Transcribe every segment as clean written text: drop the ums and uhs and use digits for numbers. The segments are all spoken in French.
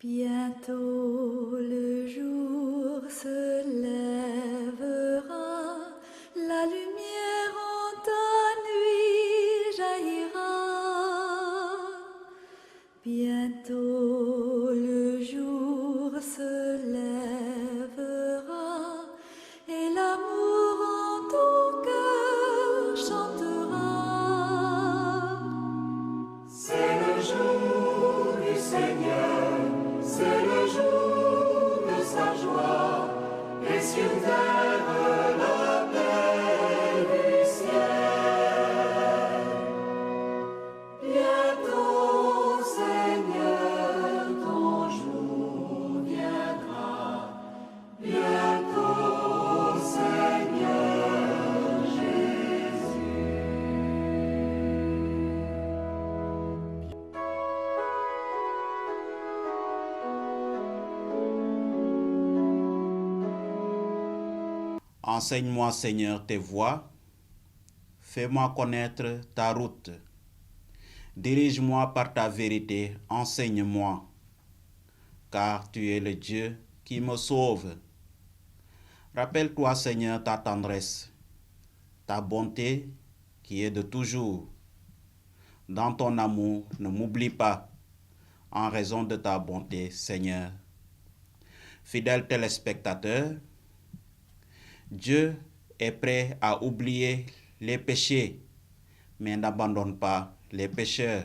Bientôt le jour se lèvera, la lumière en ta nuit jaillira. Bientôt le jour se lèvera et l'amour en ton cœur chantera. C'est le jour du Seigneur, c'est le jour de sa joie, et sur terre la paix du ciel. Bientôt, Seigneur, ton jour viendra. Bientôt, Seigneur Jésus. Enseigne-moi, Seigneur, tes voies. Fais-moi connaître ta route. Dirige-moi par ta vérité, enseigne-moi, car tu es le Dieu qui me sauve. Rappelle-toi, Seigneur, ta tendresse, ta bonté qui est de toujours. Dans ton amour, ne m'oublie pas, en raison de ta bonté, Seigneur. Fidèles téléspectateurs, Dieu est prêt à oublier les péchés, mais n'abandonne pas les pécheurs.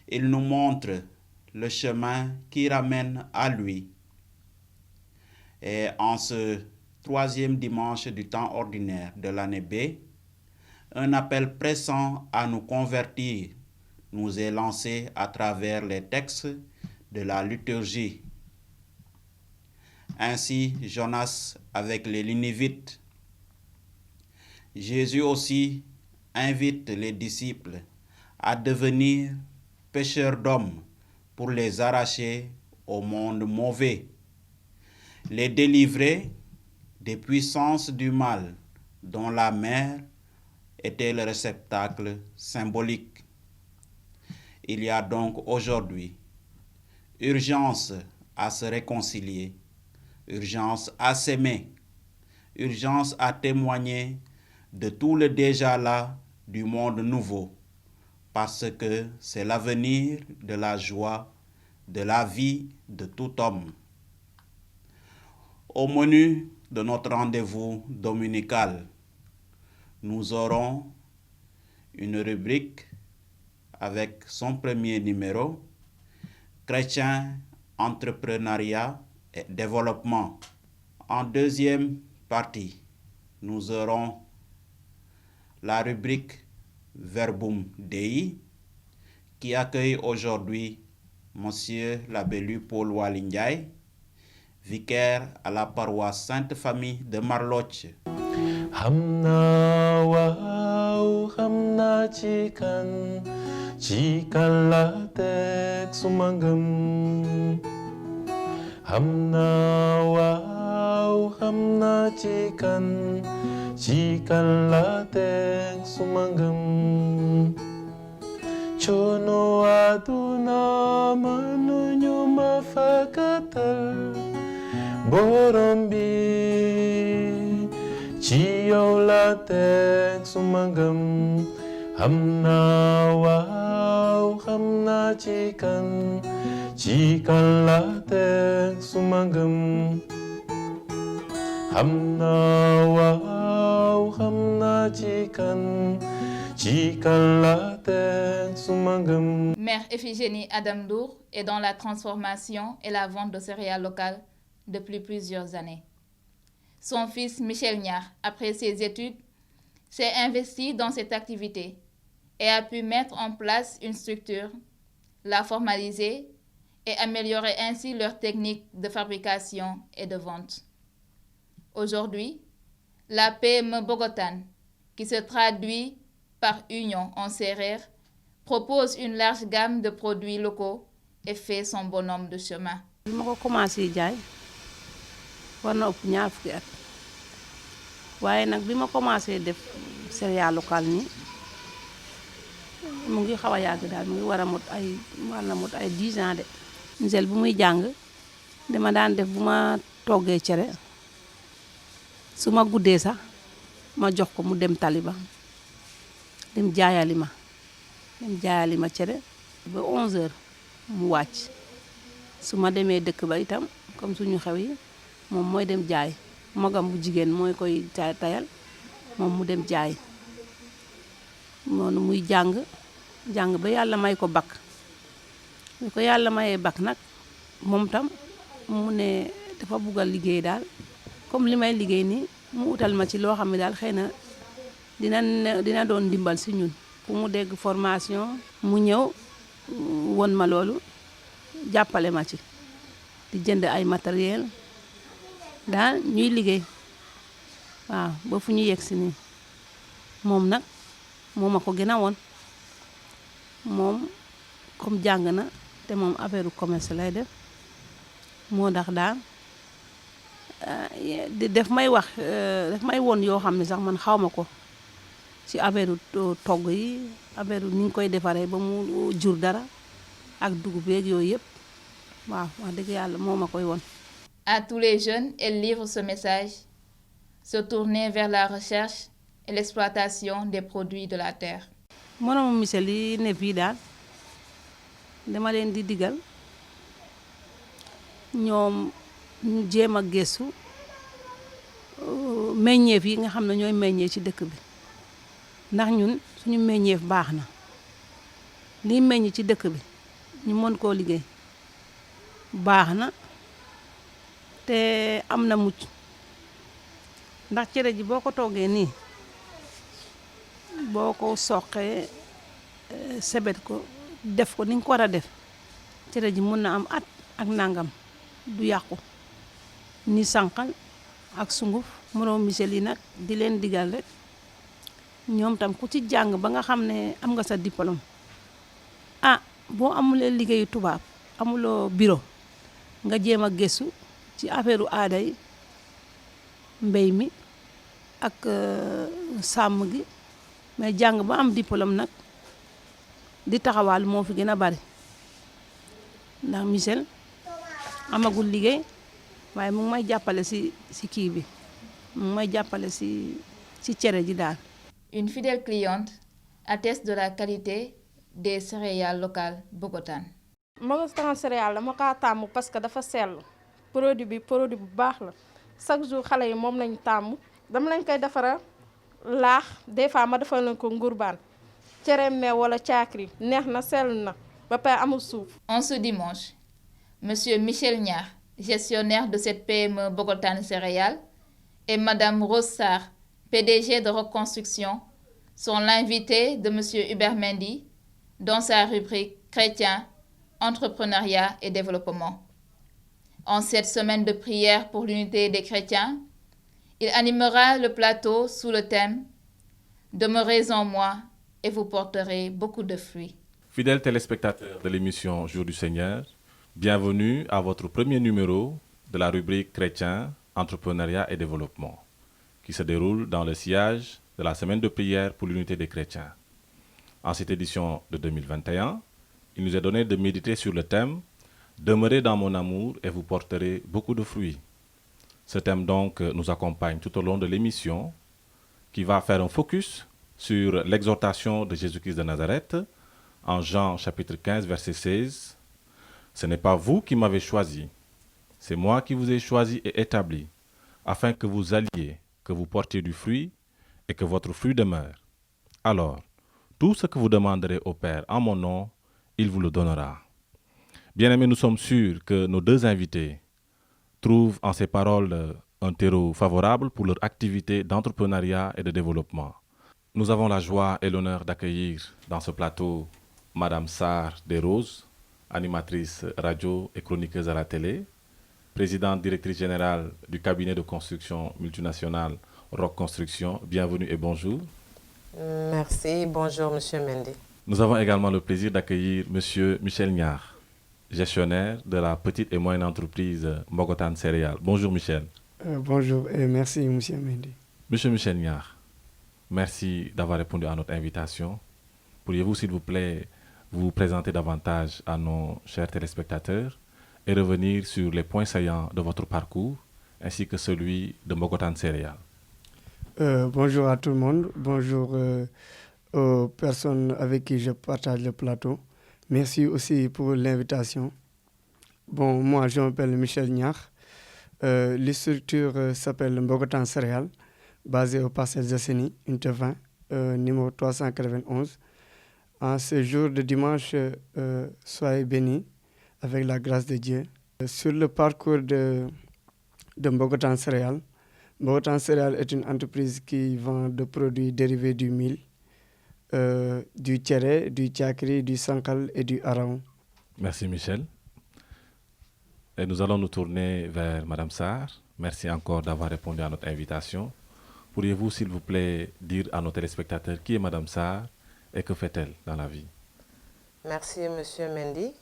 Il nous montre le chemin qui ramène à lui. Et en ce troisième dimanche du temps ordinaire de l'année B, un appel pressant à nous convertir nous est lancé à travers les textes de la liturgie. Ainsi, Jonas avec les Ninivites. Jésus aussi invite les disciples à devenir pêcheurs d'hommes pour les arracher au monde mauvais, les délivrer des puissances du mal dont la mer était le réceptacle symbolique. Il y a donc aujourd'hui urgence à se réconcilier, urgence à s'aimer, urgence à témoigner de tout le déjà là du monde nouveau, parce que c'est l'avenir de la joie, de la vie de tout homme. Au menu de notre rendez-vous dominical, nous aurons une rubrique avec son premier numéro, Chrétien, entrepreneuriat et développement. En deuxième partie, nous aurons la rubrique Verbum Dei qui accueille aujourd'hui Monsieur l'abbé Paul Walingay, vicaire à la paroisse Sainte-Famille de Marloche. Hamna wau hamna cikan latek sumanggem. Hamna wau hamna cikan latek sumanggem. Chono aduna manunyo mafakatal borombi. Ciao latek sumanggem. Hamna wau hamna cikan latek sumanggem. Hamna wau hamna cikan latek sumanggem. Mère Iphigénie Adamdour est dans la transformation et la vente de céréales locales depuis plusieurs années. Son fils Michel Niar, après ses études, s'est investi dans cette activité et a pu mettre en place une structure, la formaliser et améliorer ainsi leur technique de fabrication et de vente. Aujourd'hui, la PME Bogotane, qui se traduit par Union en Sérère, propose une large gamme de produits locaux et fait son bonhomme de chemin. Je suis commencé à war na ëpp ñaar fukki at waaye nag bi ma commencé def céréales locales nii mu ngi xaw a yàgg daal mu ngi war a mot ay 10 ans de Michel bu muy jàng dama daan def bu ma toggee cere su ma guddee sax ma jox ko mu dem tali ba dem jaayali ma cere ba 11h mu wàcc su ma demee dëkk ba itam comme suñu xew yi moom mooy dem jaay magam bu jigéen mooy koy tayal moom mu dem jaay noonu muy jàng ba yàlla may ko bac bu ko yàlla mayee bac nag moom tam mu ne dafa bugg a liggéey daal comme li may liggéey nii mu utal ma ci loo xam ne daal xëy na dina doon ndimbal si ñun pour mu dégg formation mu ñëw won ma loolu jàppale ma ci di jënd ay matériel daal ñuy liggéey waaw ba fu ñu yegg si nii moom nag moo ma ko gën a woon moom comme jàng na te moom affaire commerce lay def moo tax daal daf may wax daf may woon yoo xam ne sax man xaw ma ko ci affaire togg yi affaire ni ñu koy defaree ba mu jur dara ak dugub yeeg yooyu yëpp waaw wax dëgg yàlla moo ma koy woon. À tous les jeunes, elle livre ce message: se tourner vers la recherche et l'exploitation des produits de la terre. Moromu Michel yi ne fii daal dama leen di digal ñoom ñu jéem a gëstu meññeef yi nga xam ne ñooy meññee ci dëkk bi ndax ñun suñu meññeef baax na liy meññ ci dëkk bi ñu mën koo liggéey baax na te am na mucc ndax cere ji boo ko toggee nii boo ko soqee sebet ko def ko ni nga ko war a def cere ji mën na am at ak nangam du yàqu ni sànqal ak sunguf. Moroom Michel yi nag di leen digal rek ñoom tam ku ci jàng ba nga xam ne am nga sa diplôme boo amulee liggéeyu tubaab amuloo bureau nga jéem a gëstu ci affaire aada yi mbéy mi ak sàmm gi mais jàng ba am diplôme nag di taxawaal moo fi gën a bari ndax Michel amagul liggéey waaye mu ngi may jàppale si kii bi mu ngi may jàppale si cere ji daal. Une fidèle cliente atteste de la qualité des céréales locales bogotanes. Mogotan céréales dama kaa tàmm parce que dafa sell produit bu baax la chaque jour xale yi moom lañu tàmm dama lañ koy defara laax des fois ma defal leen ko ngurbaan cere meew wala caakri neex na sell na ba pare amul suuf. En ce dimanche, Monsieur Michel Niar, gestionnaire de cette PME Bogotane Céréales, et Madame Rose Sarr, PDG de Reconstruction, sont l'invité de Monsieur Hubert Mendy dans sa rubrique Chrétien, entrepreneuriat et développement. En cette semaine de prière pour l'unité des chrétiens, il animera le plateau sous le thème « Demeurez en moi et vous porterez beaucoup de fruits ». Fidèles téléspectateurs de l'émission Jour du Seigneur, bienvenue à votre premier numéro de la rubrique Chrétien, entrepreneuriat et développement, qui se déroule dans le sillage de la semaine de prière pour l'unité des chrétiens. En cette édition de 2021, il nous est donné de méditer sur le thème « Demeurez dans mon amour et vous porterez beaucoup de fruits ». Ce thème donc nous accompagne tout au long de l'émission, qui va faire un focus sur l'exhortation de Jésus-Christ de Nazareth en Jean chapitre 15 verset 16. « Ce n'est pas vous qui m'avez choisi, c'est moi qui vous ai choisi et établi, afin que vous alliez, que vous portiez du fruit et que votre fruit demeure. Alors, tout ce que vous demanderez au Père en mon nom, il vous le donnera. » Bien-aimés, nous sommes sûrs que nos deux invités trouvent en ces paroles un terreau favorable pour leur activité d'entrepreneuriat et de développement. Nous avons la joie et l'honneur d'accueillir dans ce plateau Madame Sarr Desroses, animatrice radio et chroniqueuse à la télé, présidente directrice générale du cabinet de construction multinationale Rock Construction. Bienvenue et bonjour. Merci, bonjour Monsieur Mendy. Nous avons également le plaisir d'accueillir Monsieur Michel Niar, gestionnaire de la petite et moyenne entreprise Bogotane Céréales. Bonjour Michel. Bonjour et merci Monsieur Mendy. Monsieur Michel Niar, merci d'avoir répondu à notre invitation. Pourriez-vous s'il vous plaît vous présenter davantage à nos chers téléspectateurs et revenir sur les points saillants de votre parcours ainsi que celui de Mogotan Céréales. Bonjour à tout le monde, bonjour aux personnes avec qui je partage le plateau. Merci aussi pour l'invitation. Bon, moi je m'appelle Michel Niar. Les structures s'appellent Mogotan Céréales, basée au Parcelles Assainies, unité 20, numéro 391. En ce jour de dimanche, soyez bénis avec la grâce de Dieu. Sur le parcours de Mogotan Céréales, Mogotan Céréales est une entreprise qui vend des produits dérivés du mil, du tchéré, du tchakri, du sankal et du araon. Merci Michel. Et nous allons nous tourner vers Madame Sarr. Merci encore d'avoir répondu à notre invitation. Pourriez-vous, s'il vous plaît, dire à nos téléspectateurs qui est Madame Sarr et que fait-elle dans la vie? Merci Monsieur Mendy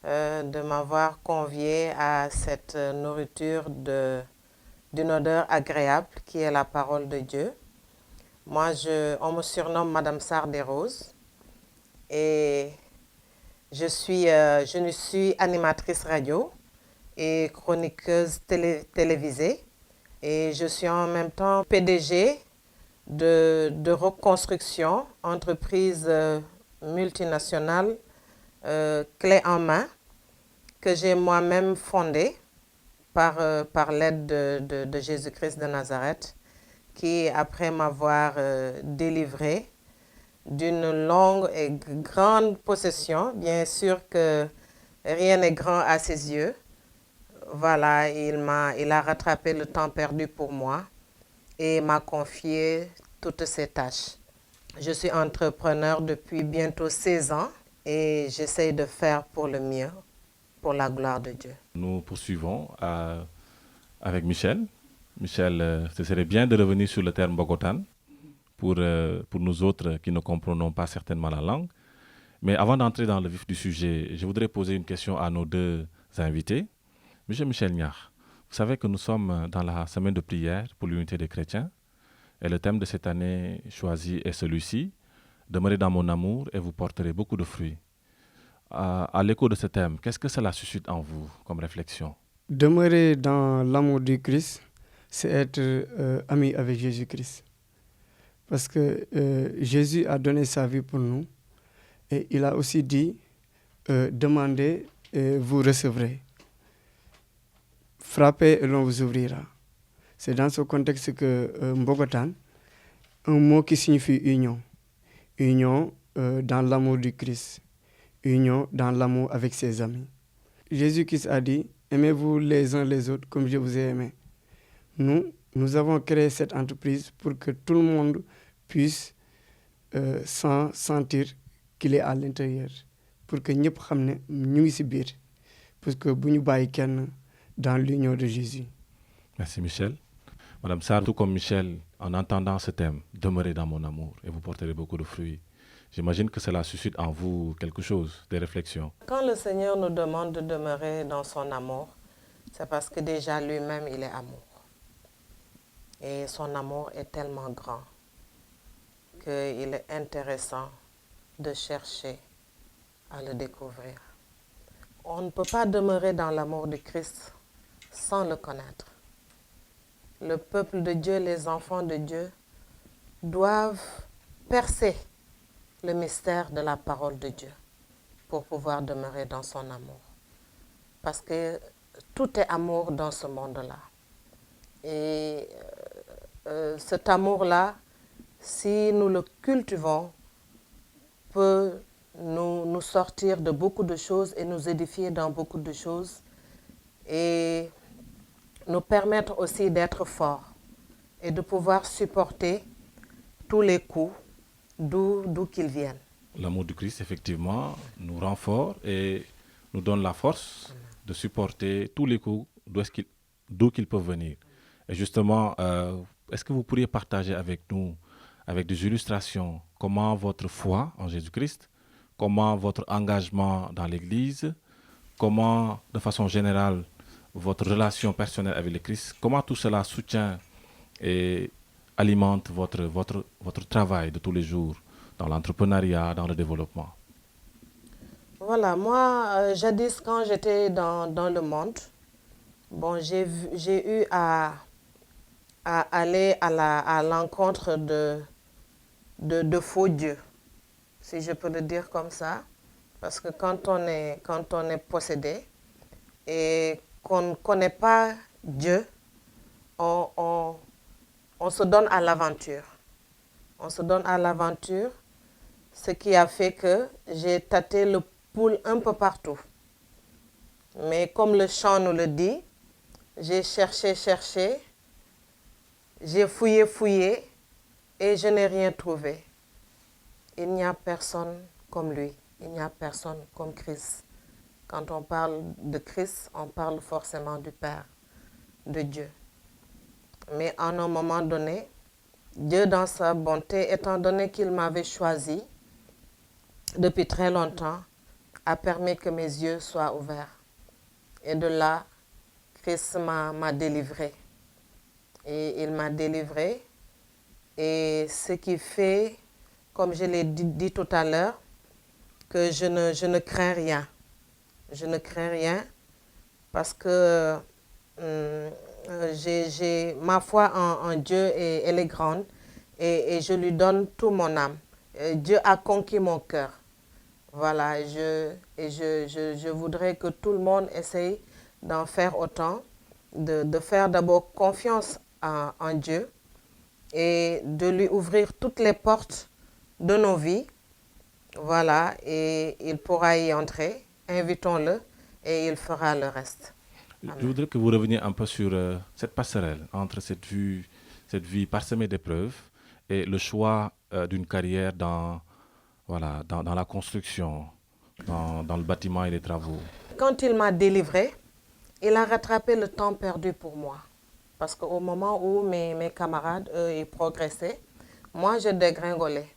de m'avoir convié à cette nourriture d'une odeur agréable qui est la parole de Dieu. Moi, on me surnomme Madame Sarr des Roses et je suis animatrice radio et chroniqueuse télévisée et je suis en même temps PDG de reconstruction, entreprise multinationale clé en main que j'ai moi-même fondée par l'aide de Jésus-Christ de Nazareth qui, après m'avoir délivré d'une longue et grande possession, bien sûr que rien n'est grand à ses yeux. Voilà, il a rattrapé le temps perdu pour moi et m'a confié toutes ses tâches. Je suis entrepreneur depuis bientôt 16 ans et j'essaye de faire pour le mieux, pour la gloire de Dieu. Nous poursuivons avec Michel. Michel, ce serait bien de revenir sur le terme Bogotan pour nous autres qui ne comprenons pas certainement la langue. Mais avant d'entrer dans le vif du sujet, je voudrais poser une question à nos deux invités. Monsieur Michel Niar, vous savez que nous sommes dans la semaine de prière pour l'unité des chrétiens et le thème de cette année choisi est celui-ci, « Demeurez dans mon amour et vous porterez beaucoup de fruits ». À l'écho de ce thème, qu'est-ce que cela suscite en vous comme réflexion? Demeurer dans l'amour du Christ, c'est être ami avec Jésus-Christ. Parce que Jésus a donné sa vie pour nous et il a aussi dit demandez et vous recevrez. Frappez et l'on vous ouvrira. C'est dans ce contexte que Mbogotan, un mot qui signifie union. Union dans l'amour du Christ. Union dans l'amour avec ses amis. Jésus-Christ a dit, aimez-vous les uns les autres comme je vous ai aimé. Nous avons créé cette entreprise pour que tout le monde puisse sentir qu'il est à l'intérieur. Pour que ñëpp xam ne ñu ngi ci biir. Parce que bu ñu bàyyi kenn dans l'union de Jésus. Merci Michel. Madame Sarr, tout comme Michel, en entendant ce thème, demeurez dans mon amour et vous porterez beaucoup de fruits. J'imagine que cela suscite en vous quelque chose, des réflexions. Quand le Seigneur nous demande de demeurer dans son amour, c'est parce que déjà lui-même, il est amour. Et son amour est tellement grand qu'il est intéressant de chercher à le découvrir. On ne peut pas demeurer dans l'amour de Christ sans le connaître. Le peuple de Dieu, les enfants de Dieu, doivent percer le mystère de la parole de Dieu pour pouvoir demeurer dans son amour. Parce que tout est amour dans ce monde-là. Et cet amour-là, si nous le cultivons, peut nous sortir de beaucoup de choses et nous édifier dans beaucoup de choses et nous permettre aussi d'être forts et de pouvoir supporter tous les coups d'où qu'ils viennent. L'amour du Christ, effectivement, nous rend forts et nous donne la force de supporter tous les coups d'où qu'ils peuvent venir. Et justement, est-ce que vous pourriez partager avec nous, avec des illustrations, comment votre foi en Jésus-Christ, comment votre engagement dans l'Église, comment, de façon générale, votre relation personnelle avec le Christ, comment tout cela soutient et alimente votre travail de tous les jours dans l'entrepreneuriat, dans le développement? Voilà, moi, jadis, quand j'étais dans le monde, bon, j'ai eu à aller à l'encontre de faux dieux, si je peux le dire comme ça. Parce que quand on est possédé et qu'on ne connaît pas Dieu, on se donne à l'aventure. On se donne à l'aventure, ce qui a fait que j'ai tâté le pouls un peu partout. Mais comme le chant nous le dit, j'ai cherché, j'ai fouillé et je n'ai rien trouvé. Il n'y a personne comme lui, il n'y a personne comme Christ. Quand on parle de Christ, on parle forcément du Père, de Dieu. Mais à un moment donné, Dieu dans sa bonté, étant donné qu'il m'avait choisi depuis très longtemps, a permis que mes yeux soient ouverts. Et de là, Christ m'a délivré. Et il m'a délivré. Et ce qui fait, comme je l'ai dit tout à l'heure, que je ne crains rien. Je ne crains rien parce que ma foi en Dieu, elle est grande et je lui donne tout mon âme. Dieu a conquis mon cœur. Voilà, je voudrais que tout le monde essaye d'en faire autant, de faire d'abord confiance en Dieu et de lui ouvrir toutes les portes de nos vies. Voilà, et il pourra y entrer. Invitons-le et il fera le reste. Amen. Je voudrais que vous reveniez un peu sur cette passerelle entre cette vie parsemée d'épreuves et le choix d'une carrière dans la construction, dans le bâtiment et les travaux. Quand il m'a délivré, il a rattrapé le temps perdu pour moi. Parce qu'au moment où mes camarades, eux, ils progressaient, moi, je dégringolais.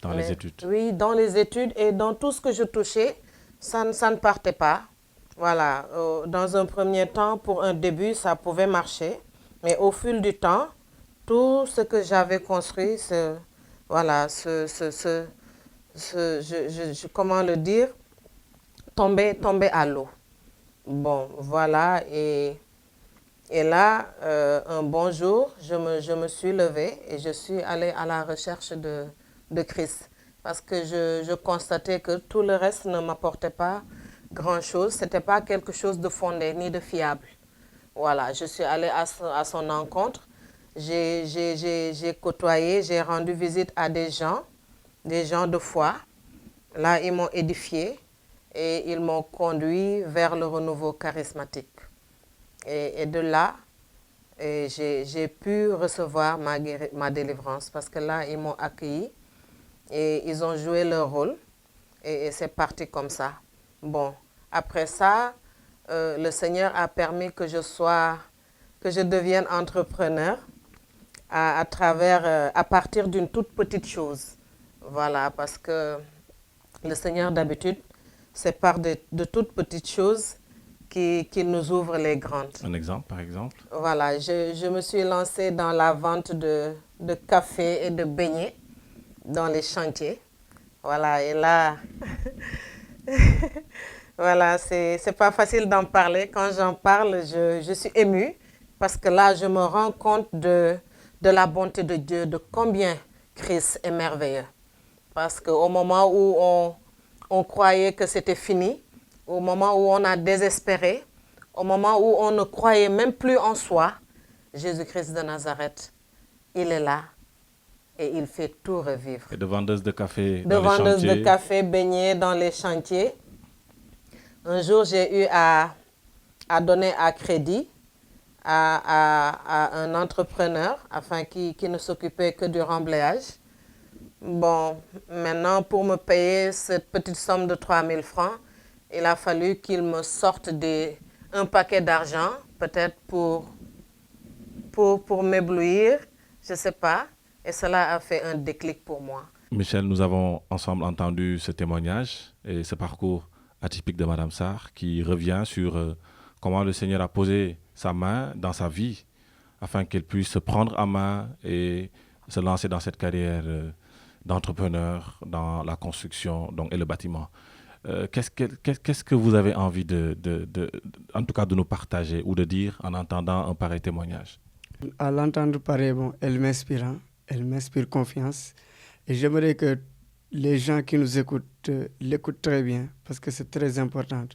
Dans les études. Oui, dans les études et dans tout ce que je touchais, ça ne partait pas. Voilà, dans un premier temps, pour un début, ça pouvait marcher. Mais au fil du temps, tout ce que j'avais construit, comment le dire, tombait à l'eau. Bon, voilà, et là, un bon jour, je me suis levée et je suis allée à la recherche de Christ. Parce que je constatais que tout le reste ne m'apportait pas grand-chose. Ce n'était pas quelque chose de fondé ni de fiable. Voilà, je suis allée à son encontre. J'ai côtoyé, j'ai rendu visite à des gens de foi. Là, ils m'ont édifié et ils m'ont conduit vers le renouveau charismatique. Et de là, j'ai pu recevoir ma délivrance parce que là, ils m'ont accueilli et ils ont joué leur rôle et c'est parti comme ça. Bon, après ça, le Seigneur a permis que je devienne entrepreneur à partir d'une toute petite chose. Voilà, parce que le Seigneur d'habitude, c'est par de toutes petites choses qu'il nous ouvre les grandes. Un exemple, par exemple? Voilà, je me suis lancée dans la vente de café et de beignets dans les chantiers. Voilà, et là, voilà, c'est pas facile d'en parler. Quand j'en parle, je suis émue parce que là, je me rends compte de la bonté de Dieu, de combien Christ est merveilleux. Parce qu'au moment où on croyait que c'était fini, au moment où on a désespéré, au moment où on ne croyait même plus en soi, Jésus-Christ de Nazareth, il est là et il fait tout revivre. Et de vendeuses de café dans les chantiers. De vendeuses de café baignés dans les chantiers. Un jour, j'ai eu à donner à crédit à un entrepreneur afin qui ne s'occupait que du remblayage. Bon, maintenant, pour me payer cette petite somme de 3 000 francs, il a fallu qu'il me sorte un paquet d'argent, peut-être pour m'éblouir, je ne sais pas. Et cela a fait un déclic pour moi. Michel, nous avons ensemble entendu ce témoignage et ce parcours atypique de Madame Sarr qui revient sur comment le Seigneur a posé sa main dans sa vie afin qu'elle puisse se prendre en main et se lancer dans cette carrière d'entrepreneur dans la construction et le bâtiment. Qu'est-ce que vous avez envie en tout cas de nous partager ou de dire en entendant un pareil témoignage? À l'entendre pareil, bon, elle m'inspire, hein. Elle m'inspire confiance. Et j'aimerais que les gens qui nous écoutent l'écoutent très bien parce que c'est très important.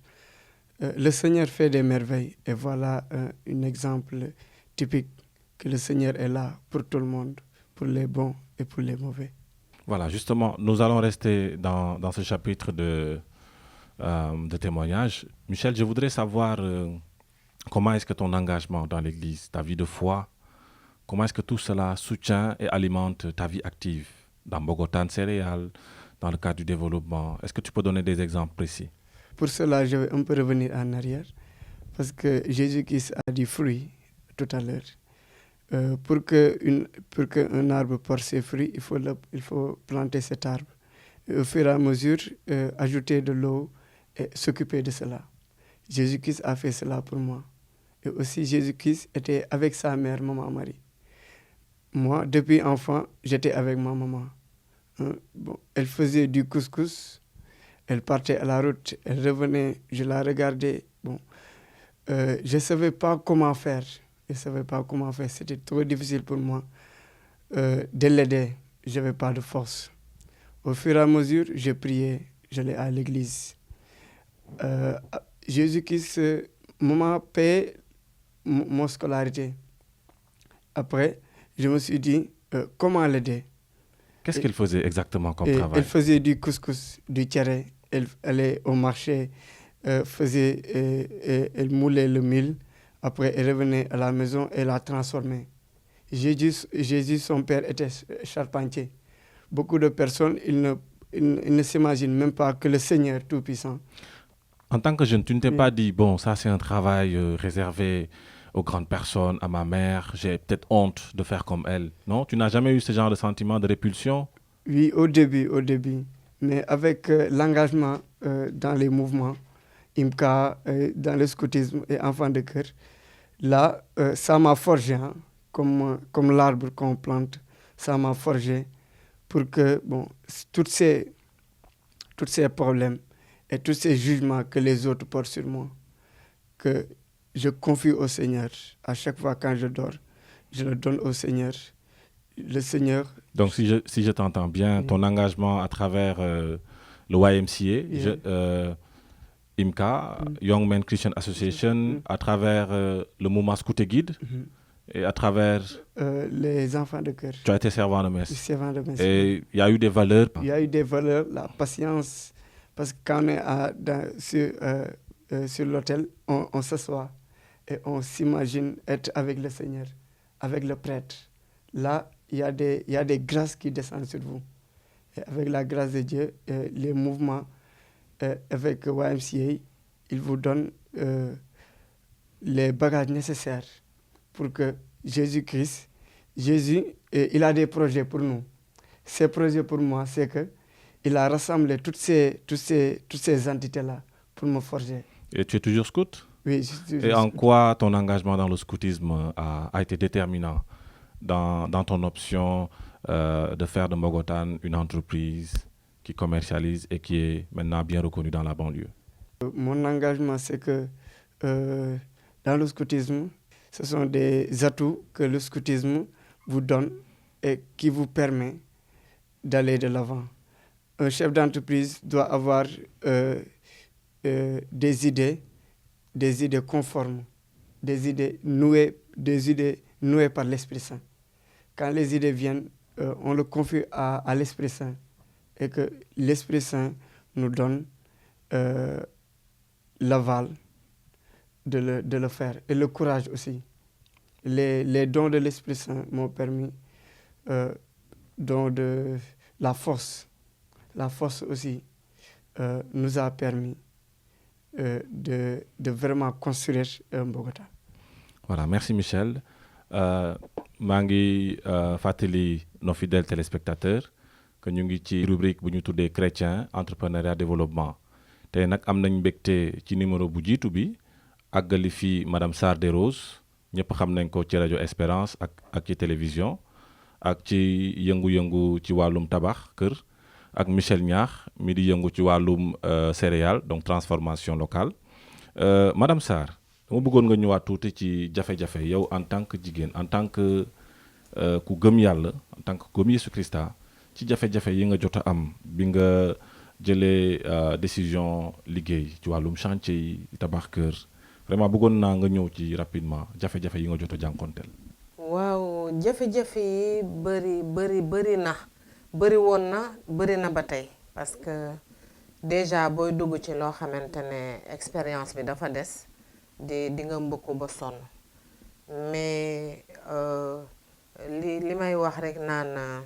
Le Seigneur fait des merveilles et voilà un exemple typique que le Seigneur est là pour tout le monde, pour les bons et pour les mauvais. Voilà, justement, nous allons rester dans ce chapitre de témoignage. Michel, je voudrais savoir comment est-ce que ton engagement dans l'Église, ta vie de foi, comment est-ce que tout cela soutient et alimente ta vie active dans Bogota Céréales, dans le cadre du développement? Est-ce que tu peux donner des exemples précis? Pour cela, je vais un peu revenir en arrière parce que Jésus-Christ a dit fruit tout à l'heure. Pour qu'un arbre porte ses fruits, il faut planter cet arbre. Et au fur et à mesure, ajouter de l'eau et s'occuper de cela. Jésus-Christ a fait cela pour moi. Et aussi, Jésus-Christ était avec sa mère, Maman Marie. Moi, depuis enfant, j'étais avec ma maman. Bon, elle faisait du couscous, elle partait à la route, elle revenait, je la regardais. Bon, je ne savais pas comment faire. C'était trop difficile pour moi de l'aider. Je n'avais pas de force. Au fur et à mesure, je priais, j'allais à l'église. Jésus-Christ m'a payé mon scolarité. Après, je me suis dit, comment l'aider? Qu'est-ce qu'elle faisait exactement comme travail? Elle faisait du couscous, du tchéré. Elle allait au marché, elle moulait le mil. Après, elle revenait à la maison et la transformait. Jésus, son père, était charpentier. Beaucoup de personnes, ils ne s'imaginent même pas que le Seigneur Tout-Puissant. En tant que jeune, tu ne t'es pas dit, bon, ça c'est un travail réservé aux grandes personnes, à ma mère, j'ai peut-être honte de faire comme elle. Non? Tu n'as jamais eu ce genre de sentiment de répulsion? Oui, au début. Mais avec l'engagement dans les mouvements, IMCA, dans le scoutisme et enfants de cœur, là, ça m'a forgé, hein, comme l'arbre qu'on plante, ça m'a forgé pour que, bon, tous ces problèmes et tous ces jugements que les autres portent sur moi, que je confie au Seigneur. À chaque fois quand je dors, je le donne au Seigneur. Le Seigneur... Donc, si je t'entends bien, ton engagement à travers le YMCA, IMCA, Young Men Christian Association, à travers le mouvement Scout et Guide, et à travers... les enfants de cœur. Tu as été servant de messe. Servant de messe. Et il y a eu des valeurs. Il y a eu des valeurs, la patience. Parce que quand on est sur l'autel, on s'assoit et on s'imagine être avec le Seigneur, avec le prêtre. Là, il y a des grâces qui descendent sur vous. Et avec la grâce de Dieu, les mouvements avec YMCA, ils vous donnent les bagages nécessaires pour que Jésus, il a des projets pour nous. Ces projets pour moi, c'est qu'il a rassemblé toutes ces entités-là pour me forger. Et tu es toujours scout? Oui, je suis toujours Et en scout. quoi ton engagement dans le scoutisme a été déterminant dans ton option de faire de Mogotan une entreprise qui commercialise et qui est maintenant bien reconnue dans la banlieue? Mon engagement, c'est que dans le scoutisme, ce sont des atouts que le scoutisme vous donne et qui vous permet d'aller de l'avant. Un chef d'entreprise doit avoir des idées conformes, des idées nouées par l'Esprit Saint. Quand les idées viennent, on le confie à l'Esprit Saint et que l'Esprit Saint nous donne l'aval de le faire et le courage aussi. Les dons de l'Esprit Saint m'ont permis, dons de la force aussi nous a permis de vraiment construire Bogota. Voilà, merci Michel. Mangi Fateli, nos fidèles téléspectateurs, que nous avons une rubrique bu ñu tuddee chrétien, entrepreneuriat, développement. Tey nag am nañ mbégte ci numéro bu jiitu bi àggali fi madame Sarr Desroses ñëpp xam nañ ko ci rajo Espérance ak ci télévision ak ci yëngu-yëngu ci wàllum tabax kër ak Michel Niakh mi di yëngu ci wàllum céréales donc transformation locale madame Sarr dama bëggoon nga ñëwaat tuuti ci jafe-jafe yow en tant que jigéen en tant que ku gëm yàlla en tant que gëm Yesu Christa ci jafe-jafe yi nga jot a am bi nga jëlee décision liggéey ci wàllum chantier yi tabax kër vraiment bëggoon naa nga ñëw ci rapidement jafe-jafe yi nga jot a jànkonteel. waaw jafe-jafe yi bëri na ba tey parce que déjà booy dugg ci loo xamante ne expérience bi dafa des di nga mbëkku ba sonn mais li may wax rek naan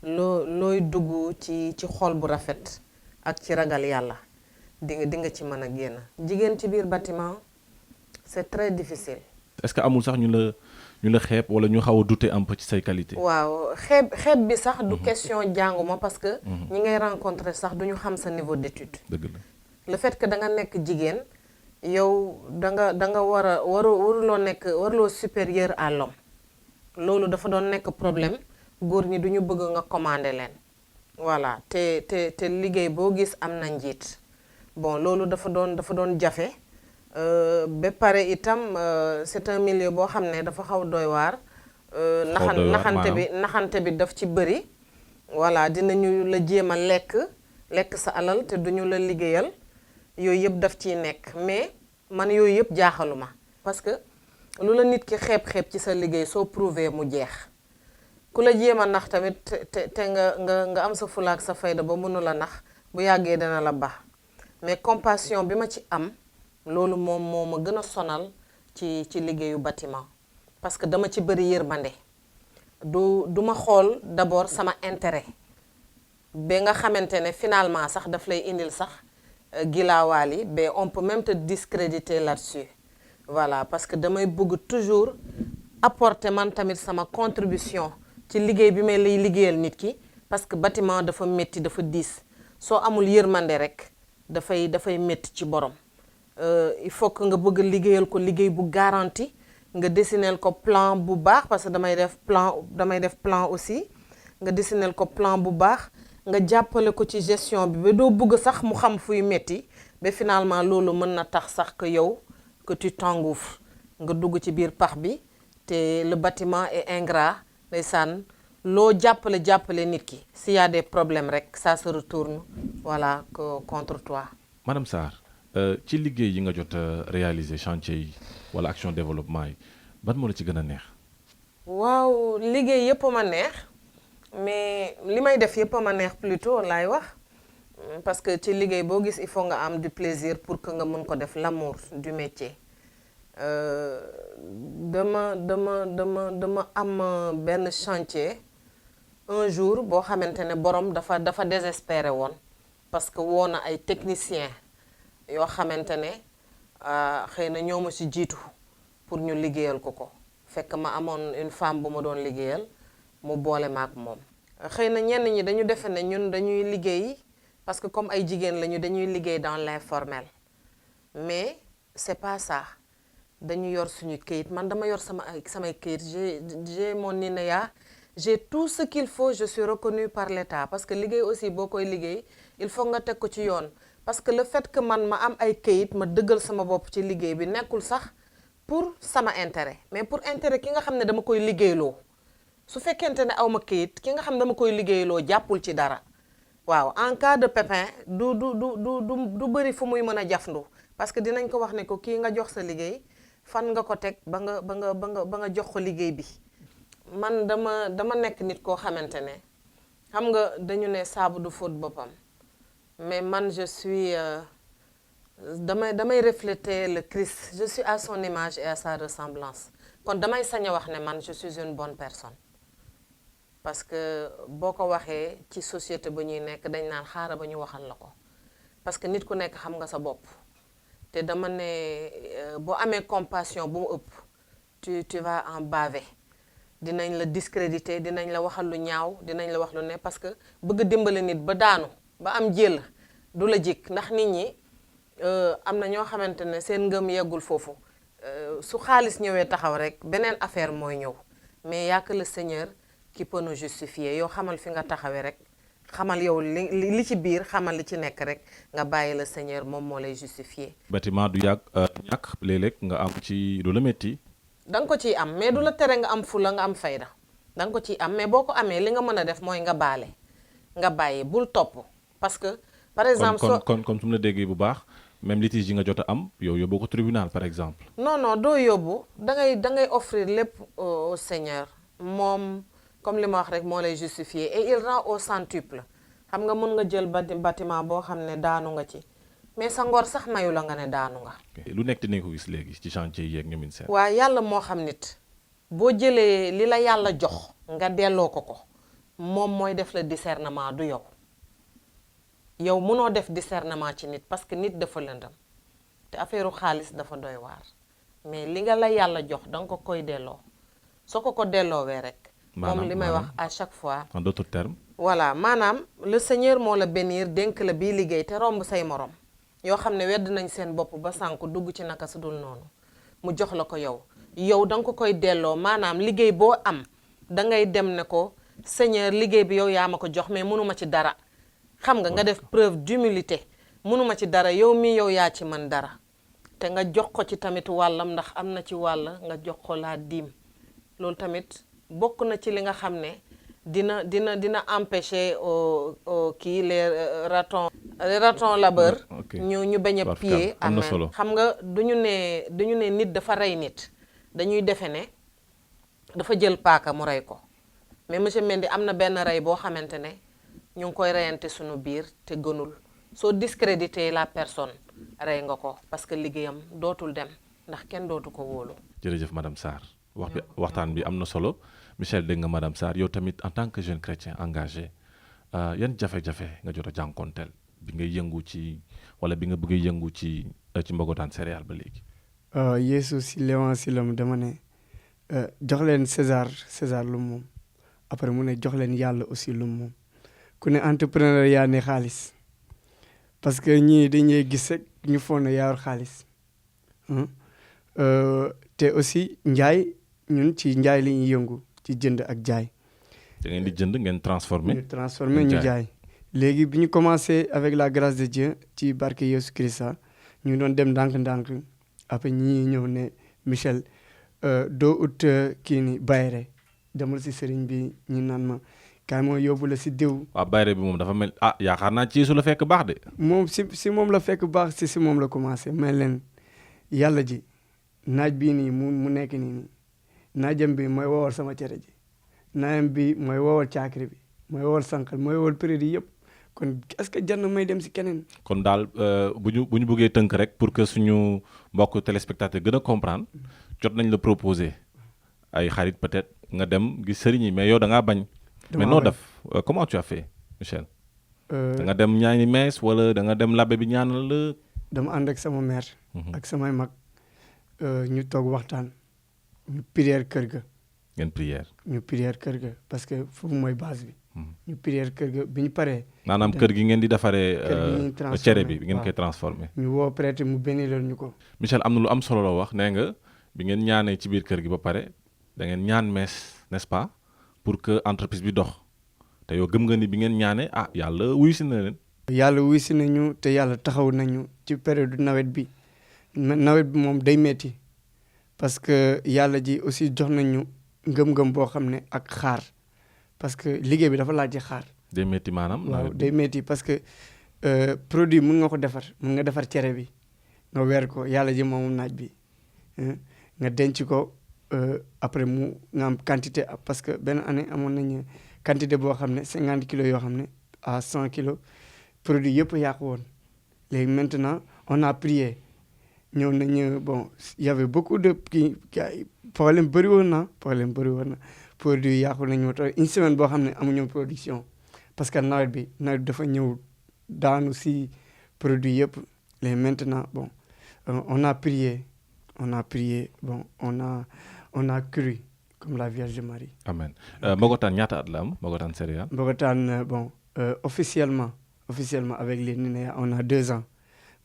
looy dugg ci xol bu rafet ak ci ragal yàlla di nga ci mën a génn. jigéen ci biir bâtiment c'est très difficile. est-ce que amul sax ñu la xeeb wala ñu xaw a douter un peu ci say qualité. waaw xeeb bi sax du question jànguma parce que ñi ngay rencontrer sax duñu xam sa niveau d'étude. dëgg la le fait que da nga nekk jigéen yow da nga waruloo supérieur à l'homme loolu dafa doon nekk problème góor ñi duñu bëgg nga commander leen. voilà te liggéey boo gis am na njiit bon loolu dafa doon jafe. ba pare itam c'est un milieu boo xam ne dafa xaw doy waar. naxante bi daf ci bëri. voilà dinañu la jéem a lekk sa alal te duñu la liggéeyal yooyu yëpp daf ciy nekk mais man yooyu yëpp jaaxaluma parce que lu la nit ki xeeb ci sa liggéey soo prouver mu jeex ku la jéem a nax tamit te nga am sa fulaak sa fayda ba mënu la nax bu yàggee dana la baax mais compassion bi ma ci am. loolu moom moo ma gën a sonal ci liggéeyu bâtiment parce que dama ci bëri yërmande du ma xool d'abord sama intérêt ba nga xamante ne finalement sax daf lay indil sax gilaawaal yi ba on peut même te discréditer là-dessus voilà parce que damay bëgg toujours apporter man tamit sama contribution ci liggéey bi may lay liggéeyal nit ki parce que bâtiment dafa métti dafa diis soo amul yërmande rek dafay métti ci borom. Il faut que nga bëgg liggéeyal ko liggéey bu garanti nga dessiner ko plan bu baax parce que damay def plan aussi nga dessiner ko plan bu baax nga jàppale ko ci gestion bi ba doo bëgg sax mu xam fuy metti ba finalement loolu mën na tax sax que yow que tu t'engouffres nga dugg ci biir pax bi te le bâtiment est ingrat ndeysaan loo jàppale nit ki s'il y a des problèmes rek ça se retourne voilà contre toi. Madame Sarr ci liggéey yi nga jot a réaliser chantier yi wala action développement yi ban moo la ci gën a neex. waaw liggéey yëpp ma neex mais li may def yëpp ma neex plutôt laay wax parce que ci liggéey boo gis il faut nga am du plaisir pour que nga mën ko def l'amour du métier. dama am benn chantier un jour boo xamante ne borom dafa désespéré woon parce que woo na ay techniciens. yoo xamante ne xëy na ñoo ma ci jiitu pour ñu liggéeyal ko fekk ma amoon une femme bu ma doon liggéeyal mu boole ma ak moom. xëy na ñenn ñi dañu defe ne ñun dañuy liggéey parce que comme ay jigéen lañu dañuy liggéey dans l'informel mais c'est pas ça dañu yor suñu këyit man dama yor samay këyit j'ai mon INEA j'ai tout ce qu'il faut je suis reconnue par l'État parce que liggéey aussi boo koy liggéey il faut nga teg ko ci yoon. parce que le fait que man ma am ay këyit ma dëggal sama bopp ci liggéey bi nekkul sax pour sama intérêt mais pour intérêt ki nga xam ne dama koy liggéeyloo su fekkente ne aw ma këyit ki nga xam ne dama koy liggéeyloo jàppul ci dara waaw en cas de pépin du bëri fu muy mën a jafndu parce que dinañ ko wax ne ko kii nga jox sa liggéey fan nga ko teg ba nga jox ko liggéey bi man dama nekk nit koo xamante ne xam nga dañu ne saabu du fóot boppam. mais man je suis damay refléter le Christ je suis à son image et à sa ressemblance kon damay sañ a wax ne man je suis une bonne personne parce que boo ko waxee ci société ba ñuy nekk dañ naan xaaral ba ñu waxal la ko parce que nit ku nekk xam nga sa bopp te dama ne boo amee compassion bu mu ëpp tu vas en baver dinañ la discréditer dinañ la waxal lu ñaaw dinañ la wax lu ne parce que bëgg dimbale nit ba daanu ba am jël du la jik ndax nit ñi am na ñoo xamante ne seen ngëm yeggul foofu su xaalis ñëwee taxaw rek beneen affaire mooy ñëw mais y a que le Seigneur qui peut nous justifier yow xamal fi nga taxawee rek xamal yow li ci biir xamal li ci nekk rek nga bàyyi le Seigneur moom moo lay justifier. bâtiment du yàgg ñàkk léeg-léeg nga am ci lu la métti. da nga ko ciy am mais du la tere nga am fula nga am fayda da nga ko ciy am mais boo ko amee li nga mën a def mooy nga baale nga bàyyi bul topp parce que par exemple kon su mu la déggee bu baax même litige yi nga jot a am yow yóbbu ko tribunal par exemple. non doo yóbbu da ngay offrir lépp au Seigneur moom comme li ma wax rek moo lay justifier et il rend au centuple xam nga mën nga jël bâtiment boo xam ne daanu nga ci mais sa ngor sax mayu la nga ne daanu nga. lu nekk dinañ ko gis léegi ci chantier yi ak ñoom seen. waaw yàlla moo xam nit boo jëlee li la yàlla jox nga delloo ko moom mooy def la discernement du yow mënoo def discernement ci nit parce que nit dafa lëndam te affaireu xaalis dafa doy waar mais li nga la yàlla jox danga ko koy delloo soo ko delloowee rek. moom li may wax à chaque fois. en d'autres termes. voilà maanaam le Seigneur moo la bénir dénk la bii liggéey te romb say morom yoo xam ne wedd nañ seen bopp ba sànku dugg ci naka su dul noonu mu jox la ko yow danga ko koy delloo maanaam liggéey boo am dangay dem ne ko Seigneur liggéey bi yow yaa ma ko jox mais mënuma ci dara xam nga def preuve d'humilité mënuma ci dara yow mii yow yaa ci mën dara te nga jox ko ci tamit wàllam ndax am na ci wàll nga jox ko laa diim loolu tamit bokk na ci li nga xam ne dina empêcher kii les ratons laveurs ñu bañ a piller amen xam nga duñu ne nit dafa rey nit dañuy defe ne dafa jël paaka mu rey ko mais monsieur Mendy am na benn rey boo xamante ne ñu ngi koy reyante suñu biir te gënul soo discréditer la personne rey nga ko parce que liggéeyam dootul dem ndax kenn dootu ko wóolu. jërëjëf madame Sarr waxtaan bi am na solo Michel dégg nga madame Sarr yow tamit en tant que jeune chrétien engagé yan jafe-jafe nga jot a jànkoonteel bi nga yëngu ci wala bi nga bëgg yëngu ci Mbogotaan céréale ba léegi. Yeesu si l'évangile dama ne jox leen César lu moom après mu ne jox leen yàlla aussi lu moom ku ne entrepreneur yaa ne xaalis parce que ñii dañuy gis rek ñu foog ne yaa yor xaalis te aussi njaay ñun ci njaay li ñuy yëngu ci jënd ak jaay. da ngeen di jënd ngeen transformer. ñu jaay léegi bi ñu commencé avec la grâce de Dieu ci barke Yesu Christa ñu ngi doon dem ndànk-ndànk après ñii ñëw ne Michel doo ut kii ni bayre demal si sëriñ bi ñu naan ma kaay moo yóbbu la si diw. waaw bayre bi moom dafa mel yaakaar naa ci Yeesu la fekk baax de. moom si moom la fekk baax si moom la commencé mais leen yàlla ji naaj bii nii mu nekk nii naajam bi mooy wowal sama cere ji naajam bi mooy wowal caakiri bi mooy wowal sànqal mooy wowal prédi yëpp kon est-ce que jar na may dem si keneen. kon daal bu ñu bëggee tënk rek pour que suñu mbokk téléspectateur gën a comprendre jot nañ la proposer ay xarit peut-être nga dem gis sëriñ yi mais yow da ngaa bañ. mais noo def comment tu as fait Michel. da nga dem ñaani mees wala da nga dem labbe bi ñaanal la. dama ànd ak sama mère. ak samay mag ñu toog waxtaan. ñu prière kër ga. ngeen prière. ñu prière kër ga parce que foofu mooy base bi. ñu prière kër ga bi ñu paree. maanaam kër gi ngeen di defaree. cere bi ngeen koy transformé. ñu woo prêtre mu bénilal ñu ko. Michel am na lu am solo la wax nee nga bi ngeen ñaanee ci biir kër gi ba pare da ngeen ñaan mees n'est-ce pas pour que entreprise bi dox te yow gëm nga ni bi ngeen ñaanee yàlla wuyu si na leen. yàlla wuyu si nañu te yàlla taxaw nañu ci période nawet bi moom day metti parce que yàlla ji aussi jox nañu ngëm-ngëm boo xam ne ak xaar parce que liggéey bi dafa laaj ci xaar. day métti maanaam. waaw day métti parce que produit mun nga ko defar mun nga defar cere bi nga weer ko yàlla ji moomu naaj bi nga denc ko après mu nga am quantité parce que benn année amoon nañu quantité boo xam ne 50 kilos yoo xam ne à 100 kilos produit yëpp yàqu woon léegi maintenant on a prié. ñëw nañu bon y avait beaucoup de problème bëri woon na produit yàqu nañu une semaine boo xam ne amuñu production parce que nawet bi dafa ñëw daanu si produit yëpp léegi maintenant bon on a prié bon on a cru comme la Vierge Marie. amen Mbogotaan ñaata at la am Mbogotaan céréale. Mbogotaan bon officiellement avec les Ninea on a 2 ans.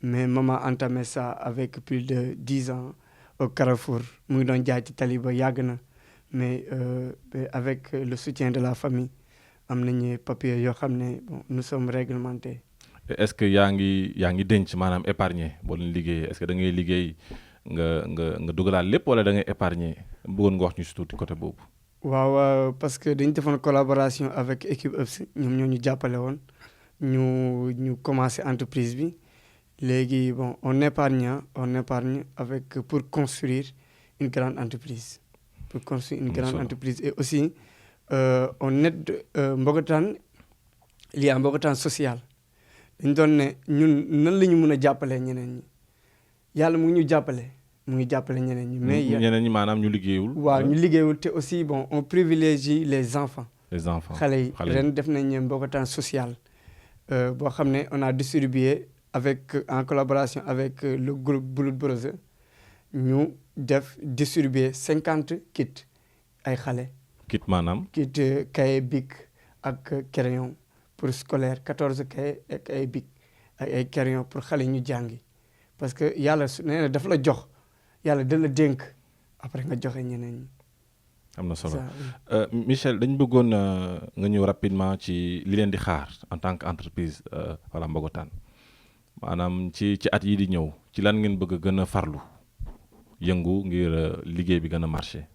mais maman a entamé ça avec plus de 10 ans au Carrefour mu ngi doon jaay ci tali ba yàgg na mais avec le soutien de la famille am nañu papier yoo xam ne bon nous sommes réglementés. est-ce que yaa ngi denc maanaam épargner boo leen liggéeyee est-ce que da ngay liggéey nga dugalaat lépp wala da ngay épargner bëggoon nga wax ñu si tuuti côté boobu. waaw parce que dañu defoon collaboration avec équipe EPS ñoom ñoo ñu jàppale woon ñu commencé entreprise bi léegi bon on épargne avec pour construire une grande entreprise. Pour construire une grande entreprise et aussi on aide Mbogotaan il y a Mbogotaan social. dañ doon ne ñun nan la ñu mën a jàppalee ñeneen ñi yàlla mu ngi ñu jàppale mu ngi jàppale ñeneen ñi. mais ñeneen ñi maanaam ñu liggéeyul. waaw ñu liggéeyul te aussi bon on privilégie les enfants. xale yi ren def nañ Mbogotaan social boo xam ne on a distribué en collaboration avec le groupe Blood Brothers ñu distribuer 50 kits ay xale. kit maanaam. kit cahier bic ak crayon pour scolaire 14 cahier ak ay bic ak ay crayon pour xale ñu jàngi parce que yàlla su nee na dafa la jox yàlla da la dénk après nga joxe ñeneen ñi. am na solo Michel dañ bëggoon nga ñëw rapidement ci li leen di xaar en tant que entreprise voilà Mbogotaan maanaam ci at yi di ñëw ci lan ngeen bëgg a gën a farlu yëngu ngir liggéey bi gën a marché.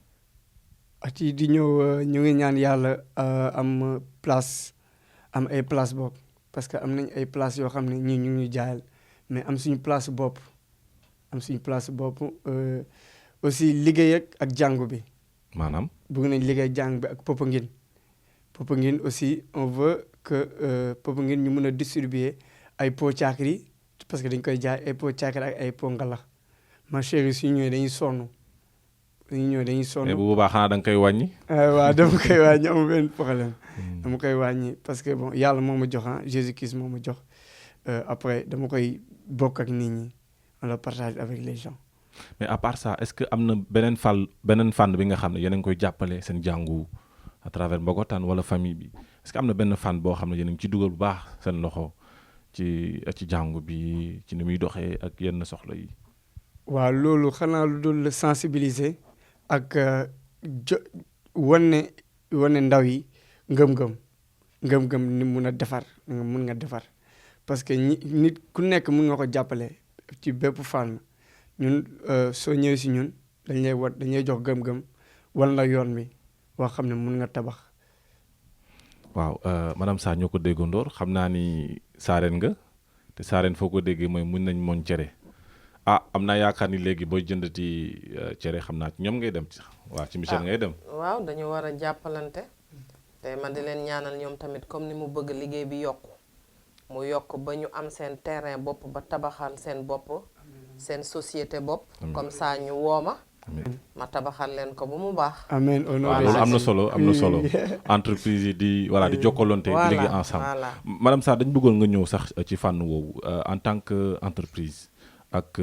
at yi di ñëw ñu ngi ñaan yàlla am ay place bopp parce que am nañ ay place yoo xam ne ñii ñu ngi jaayal mais am suñu place bopp aussi liggéey ak jàngu bi. maanaam. bëgg nañ liggéey jàng bi ak Popenguine aussi on veut que Popenguine ñu mën a distribuer ay pot caakiri parce que dañ koy jaay ay pot caakiri ak ay pot ngalax ma chérie su ñëwee dañuy sonn. mais bu boobaa xanaa da nga koy wàññi. waaw dama koy wàññi amul benn problème. dama koy wàññi parce que bon yàlla moo ma jox Jésus Christ moo ma jox après dama koy bokk ak nit ñi on le partage avec les gens. mais à part ça est-ce que am na beneen fànn bi nga xam ne yéen a ngi koy jàppale seen jàngu à travers Mbogotaan wala famille bi est-ce que am na benn fànn boo xam ne yéen a ngi ci dugal bu baax seen loxo ci jàngu bi ci ni muy doxee ak yenn soxla yi. waaw loolu xanaa lu dul sensibiliser ak wane ndaw yi ngëm-ngëm ni mun a defar mun nga defar parce que nit ku nekk mun nga ko jàppale ci bépp fànn. ñun soo ñëwee si ñun dañ lay jox gëm-gëm wala yoon bi boo xam ne mun nga tabax. waaw madame Sarr ñoo ko déggandoor xam naa ni saareen nga te saareen foo ko déggee mooy mun nañ mooñ cere am naa yaakaar ni léegi booy jëndati cere xam naa ci ñoom ngay dem ci ci Michel ngay dem. waaw dañu war a jàppalante te ma di leen ñaanal ñoom tamit comme ni mu bëgg liggéey bi yokku mu yokk ba ñu am seen terrain bopp ba tabaxal seen bopp. seen société bopp. comme ça ñu wooma ma tabaxal leen ko bu mu baax. amiin loolu am na solo entreprise yi di jokkalante di liggéey ensemble. madame Sarr dañ bëggoon nga ñëw sax ci fànn woowu en tant que entreprise ak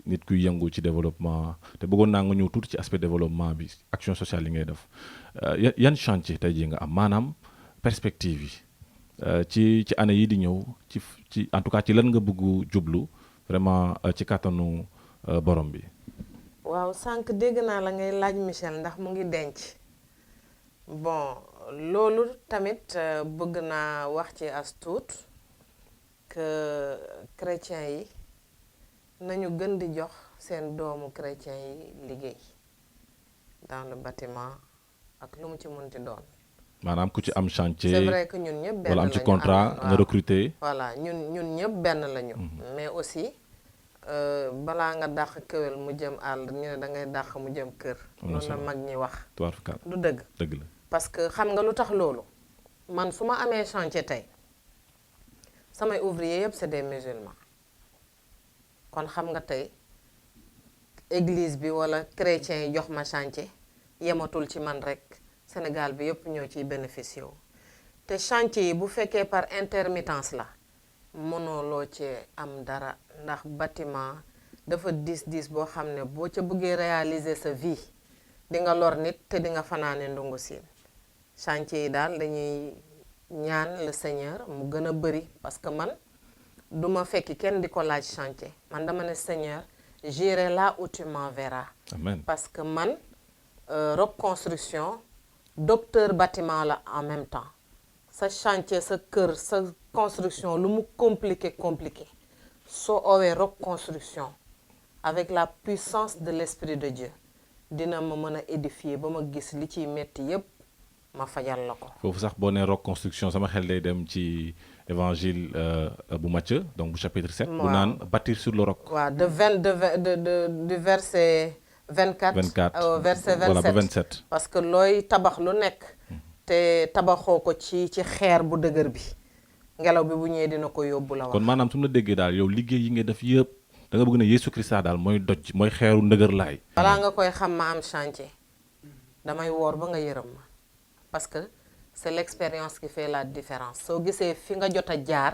nit kuy yëngu ci développement te bëggoon naa nga ñëw tuuti ci aspect développement bi action sociale yi ngay def yan chantier tey jii nga am maanaam perspective yi ci année yi di ñëw ci en tout cas ci lan nga bëgg jublu. vraiment ci kàttanu borom bi. waaw sànq dégg naa la ngay laaj Michel ndax mu ngi denc bon loolu tamit bëgg naa wax ci as tuut que chrétiens yi nañu gën di jox seen doomu chrétiens yi liggéey dans le bâtiment ak lu mu ci munti doon. maanaam ku ci am chantier c'est vrai que ñun ñëpp benn wala am ci contrat nga recruter. voilà ñun ñëpp benn lañu. mais aussi balaa nga dàq këwel mu jëm àll ñu ne da ngay dàq mu jëm kër. loolu la mag ñi wax. du dëgg. dëgg la parce que xam nga lu tax loolu man su ma amee chantier tey samay ouvrier yëpp c'est des musulmans kon xam nga tey église bi wala chrétien yi jox ma chantier yematul ci man rek. Sénégal bi yëpp ñoo ciy bénéficié wu te chantier yi bu fekkee par intermittence la mënoo loo ci am dara ndax bâtiment dafa diis boo xam ne boo ca bëggee réaliser sa vie di nga lor nit te di nga fanaane ndungu siin chantier yi daal dañuy ñaan le Seigneur mu gën a bëri parce que man duma fekki kenn di ko laaj chantier man dama ne Seigneur j'irai là où tu m'enverras. Amen. Parce que man reconstruction docteur bâtiment la en même temps sa chantier sa kër sa construction lu mu compliqué soo owee Rock Construction avec la puissance de l'Esprit de Dieu dina ma mën a édifier ba ma gis li ciy metti yépp ma fajal la ko. foofu sax boo nee Rock Construction sama xel day dem ci évangile bu Matthieu donc bu chapitre 7. bu naan bâtir sur le roc. waaw du verset 24 au verset 27 voilà ba 27. parce que looy tabax lu nekk te tabaxoo ko ci xeer bu dëgër bi ngelaw bi bu ñëwee dina ko yóbbu la wax. kon maanaam su ma la déggee daal yow liggéey yi nga def yëpp da nga bëgg ne Yeesu Christa daal mooy doj mooy xeeru ndëgër laay. balaa nga koy xam ma am chantier damay woor ba nga yërëm ma parce que c'est l'expérience qui fait la différence soo gisee fi nga jot a jaar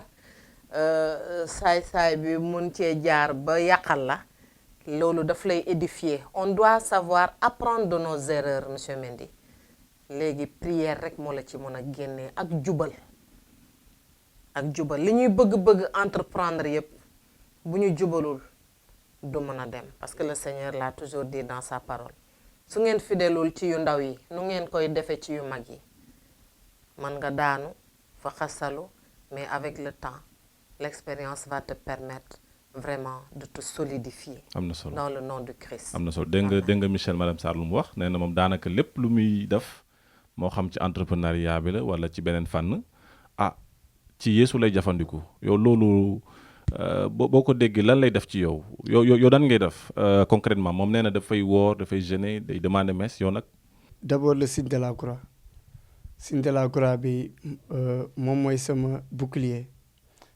saay-saay bi mun cee jaar ba yàqal la loolu daf lay édifier on doit savoir apprendre de nos erreurs monsieur Mendy léegi prière rek moo la ci mën a génnee ak jubal li ñuy bëgg entreprendre yépp bu ñu jubalul du mën a dem parce que le Seigneur l'a toujours dit dans sa parole su ngeen fidélul ci yu ndaw yi nu ngeen koy defee ci yu mag yi man nga daanu fa xasalu mais avec le temps l'expérience va te permettre vraiment de te solidifier. am na solo dans le nom de Christ. am na solo dégg nga Michel madame Sarr lu mu wax nee na moom daanaka lépp lu muy def moo xam ci entrepreneuriat bi la wala ci beneen fànn ci Yeesu lay jafandiku yow loolu boo ko déggee lan lay def ci yow yow dan ngay def concrètement moom nee na dafay woor dafay jeûner day demander messe yow nag. D'abord le signe de la croix signe de la croix bi moom mooy sama bouclier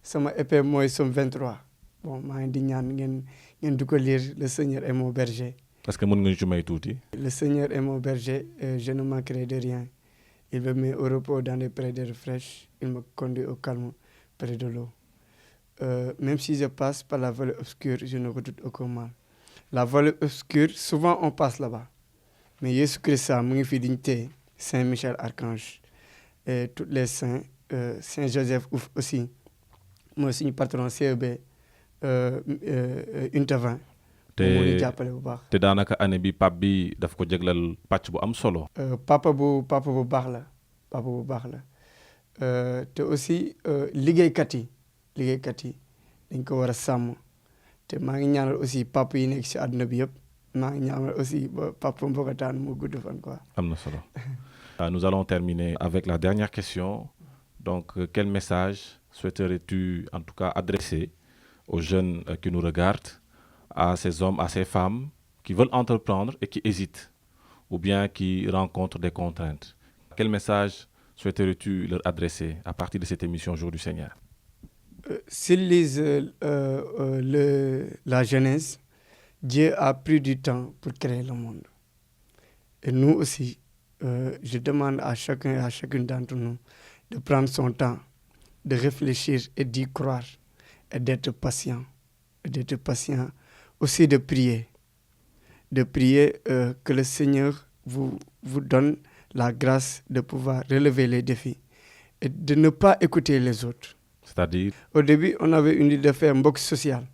sama épée mooy Somme 23 bon maa ngi di ñaan ngeen di ko lire le Seigneur est mon berger. est-ce que mën nga ñu ci may tuuti. Le Seigneur est mon berger je ne manquerai de rien. Il me met au repos dans des prairies fraîches. Il me conduit au calme près de l'eau. Même si je passe par la vallée obscure, je ne redoute aucun mal. La vallée obscure, souvent on passe là-bas. Mais Jésus Christ, mu ngi fi diñ téye Saint Michel Archange et tous les saints, Saint Joseph aussi mooy suñu patron CEB unité 20. moo ñu jàppale bu baax. te daanaka année bi pape bi daf ko jéglal pàcc bu am solo. papa bu baax la te aussi liggéeykat yi dañ ko war a sàmm te maa ngi ñaanal aussi papa yi nekk ci àdduna bi yëpp maa ngi ñaanal aussi ba papa Mbogataan mu gudd fan quoi. am na solo. Nous allons terminer avec la dernière question donc quel message souhaiterais-tu en tout cas adresser aux jeunes qui nous regardent, à ces hommes, à ces femmes qui veulent entreprendre et qui hésitent ou bien qui rencontrent des contraintes. Quel message souhaiterais-tu leur adresser à partir de cette émission Jour du Seigneur? S'ils lisent la Genèse, Dieu a pris du temps pour créer le monde. Et nous aussi, je demande à chacun et à chacune d'entre nous de prendre son temps, de réfléchir et d'y croire et d'être patient. Aussi de prier que le Seigneur vous donne la grâce de pouvoir relever les défis et de ne pas écouter les autres. C'est-à-dire? Au début, on avait une idée de faire un box social.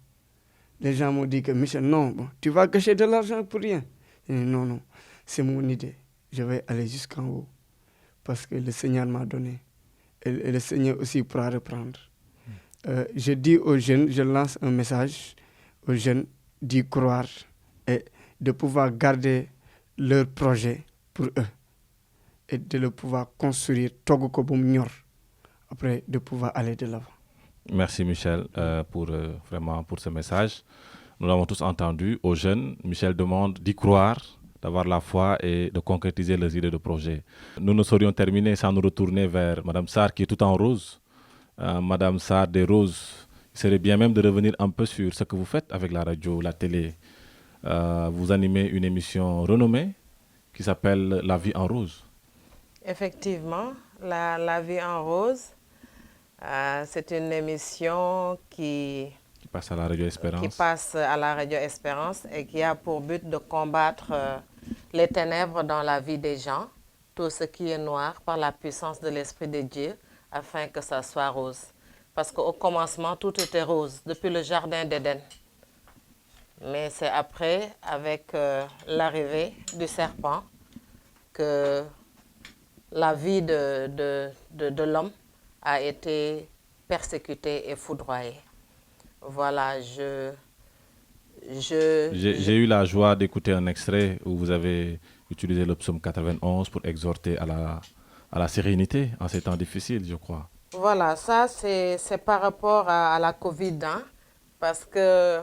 Les gens m'ont dit que Michel, non, tu vas gâcher de l'argent pour rien. Et non, c'est mon idée. Je vais aller jusqu'en haut parce que le Seigneur m'a donné. Et le Seigneur aussi pourra reprendre. Je dis aux jeunes, je lance un message aux jeunes d'y croire et de pouvoir garder leur projet pour eux et de le pouvoir construire après de pouvoir aller de l'avant. Merci Michel pour ce message. Nous l'avons tous entendu. Aux jeunes, Michel demande d'y croire, d'avoir la foi et de concrétiser leurs idées de projet. Nous ne saurions terminer sans nous retourner vers Madame Sarr qui est tout en rose. Madame Sarr des Roses, il serait bien même de revenir un peu sur ce que vous faites avec la radio, la télé. Vous animez une émission renommée qui s'appelle La Vie en Rose. Effectivement, la Vie en Rose, c'est une émission qui passe à la Radio Espérance. Qui passe à la Radio Espérance et qui a pour but de combattre les ténèbres dans la vie des gens, tout ce qui est noir par la puissance de l'Esprit de Dieu, afin que ça soit rose. Parce qu'au commencement, tout était rose, depuis le jardin d'Éden. Mais c'est après, avec l'arrivée du serpent, que la vie de l'homme a été persécuté et foudroyé. Voilà, J'ai eu la joie d'écouter un extrait où vous avez utilisé le psaume 91 pour exhorter à la sérénité en ces temps difficiles, je crois. Voilà, ça c'est par rapport à la Covid, hein, parce que